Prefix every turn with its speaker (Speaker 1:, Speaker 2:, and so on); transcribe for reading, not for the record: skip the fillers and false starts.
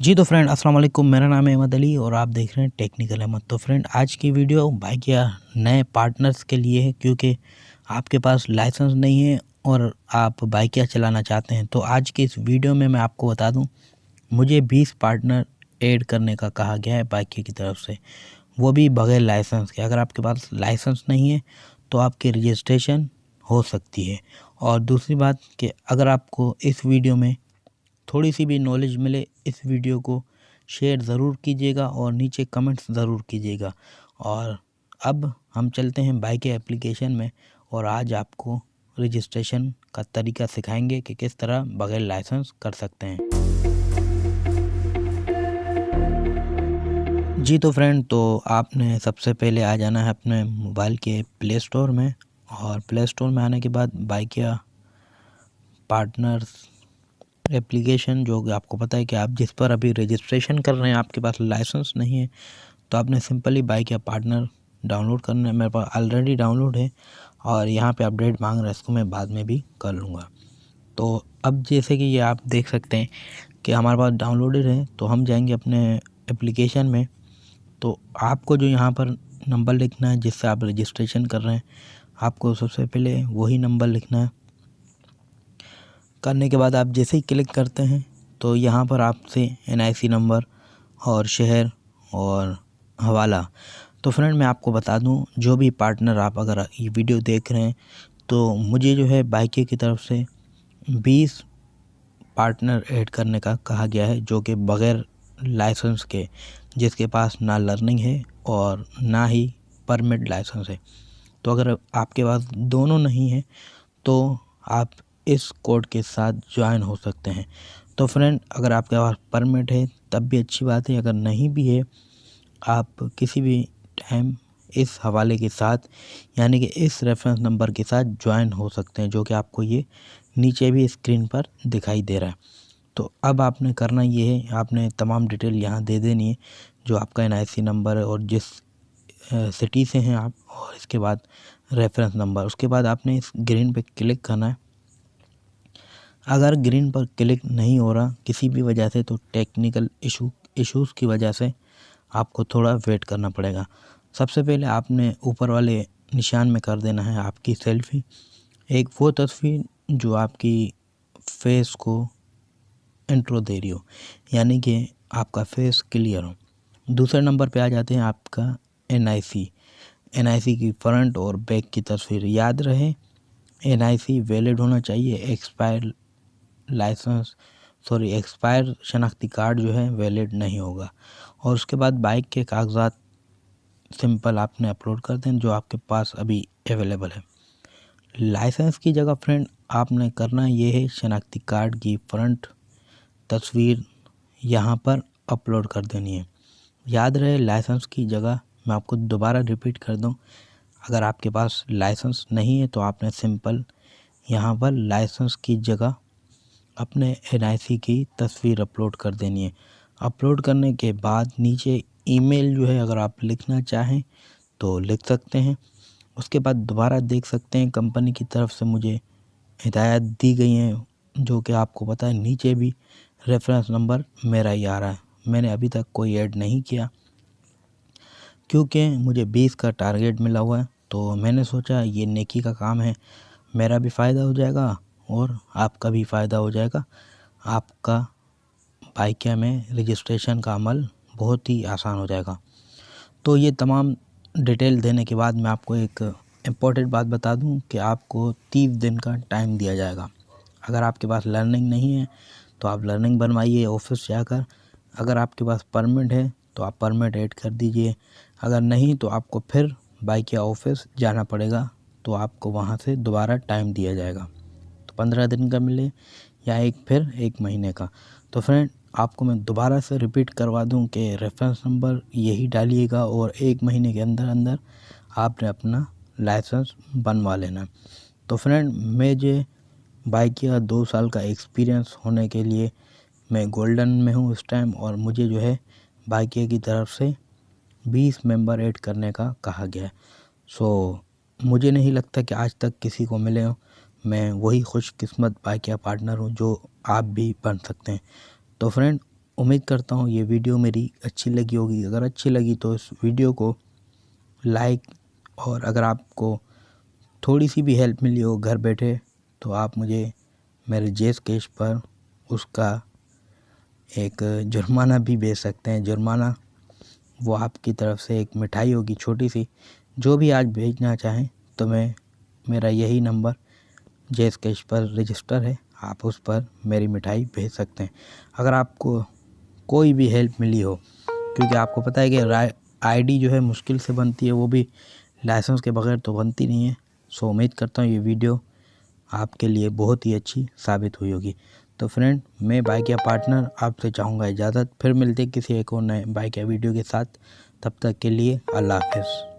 Speaker 1: जी तो फ्रेंड अस्सलाम वालेकुम, मेरा नाम है अहमद अली और आप देख रहे हैं टेक्निकल अहमद। तो फ्रेंड आज की वीडियो बाइक या नए पार्टनर्स के लिए है, क्योंकि आपके पास लाइसेंस नहीं है और आप बाइक या चलाना चाहते हैं। तो आज की इस वीडियो में मैं आपको बता दूं, मुझे 20 पार्टनर ऐड करने का कहा गया है बाइक की तरफ से, वो भी बगैर लाइसेंस के। अगर आपके पास लाइसेंस नहीं है तो आपकी रजिस्ट्रेशन हो सकती है। और दूसरी बात कि अगर आपको इस वीडियो में थोड़ी सी भी नॉलेज मिले, इस वीडियो को शेयर ज़रूर कीजिएगा और नीचे कमेंट्स ज़रूर कीजिएगा। और अब हम चलते हैं बाइक एप्लीकेशन में और आज आपको रजिस्ट्रेशन का तरीका सिखाएंगे कि किस तरह बगैर लाइसेंस कर सकते हैं। जी तो फ्रेंड, तो आपने सबसे पहले आ जाना है अपने मोबाइल के प्ले स्टोर में, और प्ले स्टोर में आने के बाद बाइक या पार्टनर्स एप्लीकेशन, जो कि आपको पता है कि आप जिस पर अभी रजिस्ट्रेशन कर रहे हैं, आपके पास लाइसेंस नहीं है, तो आपने सिंपली बाइक या पार्टनर डाउनलोड करना है। मेरे पास ऑलरेडी डाउनलोड है और यहाँ पे अपडेट मांग रहा है, इसको मैं बाद में भी कर लूँगा। तो अब जैसे कि ये आप देख सकते हैं कि हमारे पास डाउनलोडेड है, तो हम जाएंगे अपने एप्लीकेशन में। तो आपको जो यहाँ पर नंबर लिखना है जिससे आप रजिस्ट्रेशन कर रहे हैं, आपको सबसे पहले वही नंबर लिखना है। करने के बाद आप जैसे ही क्लिक करते हैं तो यहाँ पर आपसे NIC नंबर और शहर और हवाला। तो फ्रेंड मैं आपको बता दूं, जो भी पार्टनर आप अगर ये वीडियो देख रहे हैं, तो मुझे जो है बाइक की तरफ से 20 पार्टनर ऐड करने का कहा गया है, जो कि बग़ैर लाइसेंस के, जिसके पास ना लर्निंग है और ना ही परमिट लाइसेंस है। तो अगर आपके पास दोनों नहीं है तो आप इस कोड के साथ ज्वाइन हो सकते हैं। तो फ्रेंड अगर आपके पास परमिट है तब भी अच्छी बात है, अगर नहीं भी है आप किसी भी टाइम इस हवाले के साथ, यानी कि इस रेफरेंस नंबर के साथ ज्वाइन हो सकते हैं, जो कि आपको ये नीचे भी स्क्रीन पर दिखाई दे रहा है। तो अब आपने करना ये है, आपने तमाम डिटेल यहाँ दे देनी है, जो आपका NIC नंबर है और जिस सिटी से हैं आप, और इसके बाद रेफरेंस नंबर। उसके बाद आपने इस ग्रीन पे क्लिक करना है। अगर ग्रीन पर क्लिक नहीं हो रहा किसी भी वजह से, तो टेक्निकल इश्यूज़ की वजह से आपको थोड़ा वेट करना पड़ेगा। सबसे पहले आपने ऊपर वाले निशान में कर देना है आपकी सेल्फ़ी, एक वो तस्वीर जो आपकी फेस को इंट्रो दे रही हो, यानी कि आपका फेस क्लियर हो। दूसरे नंबर पे आ जाते हैं आपका NIC की फ्रंट और बैक की तस्वीर। याद रहे NIC वैलिड होना चाहिए, एक्सपायर शनाख्ती कार्ड जो है वैलिड नहीं होगा। और उसके बाद बाइक के कागजात सिंपल आपने अपलोड कर दें जो आपके पास अभी अवेलेबल है। लाइसेंस की जगह फ्रेंड आपने करना ये है, शनाख्ती कार्ड की फ्रंट तस्वीर यहाँ पर अपलोड कर देनी है। याद रहे लाइसेंस की जगह, मैं आपको दोबारा रिपीट कर दूँ, अगर आपके पास लाइसेंस नहीं है तो आपने सिंपल यहाँ पर लाइसेंस की जगह अपने NIC की तस्वीर अपलोड कर देनी है। अपलोड करने के बाद नीचे ईमेल जो है अगर आप लिखना चाहें तो लिख सकते हैं। उसके बाद दोबारा देख सकते हैं कंपनी की तरफ से मुझे हिदायत दी गई हैं, जो कि आपको पता है नीचे भी रेफरेंस नंबर मेरा ही आ रहा है। मैंने अभी तक कोई ऐड नहीं किया क्योंकि मुझे 20 का टारगेट मिला हुआ है, तो मैंने सोचा ये नेकी का काम है, मेरा भी फ़ायदा हो जाएगा और आपका भी फ़ायदा हो जाएगा। आपका बाइकिया में रजिस्ट्रेशन का अमल बहुत ही आसान हो जाएगा। तो ये तमाम डिटेल देने के बाद मैं आपको एक इम्पॉर्टेंट बात बता दूं कि आपको 30 दिन का टाइम दिया जाएगा। अगर आपके पास लर्निंग नहीं है तो आप लर्निंग बनवाइए ऑफिस जाकर। अगर आपके पास परमिट है तो आप परमिट ऐड कर दीजिए। अगर नहीं तो आपको फिर बाइकिया ऑफिस जाना पड़ेगा, तो आपको वहाँ से दोबारा टाइम दिया जाएगा। तो 15 दिन का मिले या फिर 1 महीने का। तो फ्रेंड आपको मैं दोबारा से रिपीट करवा दूं कि रेफरेंस नंबर यही डालिएगा और 1 महीने के अंदर अंदर आपने अपना लाइसेंस बनवा लेना। तो फ्रेंड मुझे बाइकिया 2 साल का एक्सपीरियंस होने के लिए मैं गोल्डन में हूँ इस टाइम, और मुझे जो है बाइकिया की तरफ से 20 मेंबर ऐड करने का कहा गया है। सो मुझे नहीं लगता कि आज तक किसी को मिले हो। मैं वही खुशकिस्मत बाइकिया पार्टनर हूँ जो आप भी बन सकते हैं। तो फ्रेंड उम्मीद करता हूँ ये वीडियो मेरी अच्छी लगी होगी। अगर अच्छी लगी तो इस वीडियो को लाइक, और अगर आपको थोड़ी सी भी हेल्प मिली हो घर बैठे तो आप मुझे मेरे जेस कैश पर उसका एक जुर्माना भी भेज सकते हैं। जुर्माना वो आपकी तरफ से एक मिठाई होगी छोटी सी, जो भी आज भेजना चाहें तो मेरा यही नंबर जेस कैश पर रजिस्टर है, आप उस पर मेरी मिठाई भेज सकते हैं। अगर आपको कोई भी हेल्प मिली हो, क्योंकि आपको पता है कि आईडी जो है मुश्किल से बनती है, वो भी लाइसेंस के बगैर तो बनती नहीं है। सो उम्मीद करता हूँ ये वीडियो आपके लिए बहुत ही अच्छी साबित हुई होगी। तो फ्रेंड, मैं बाइक या पार्टनर आपसे चाहूँगा इजाज़त। फिर मिलते किसी एक और नए बाइक या वीडियो के साथ। तब तक के लिए अल्लाह हाफ़िज़।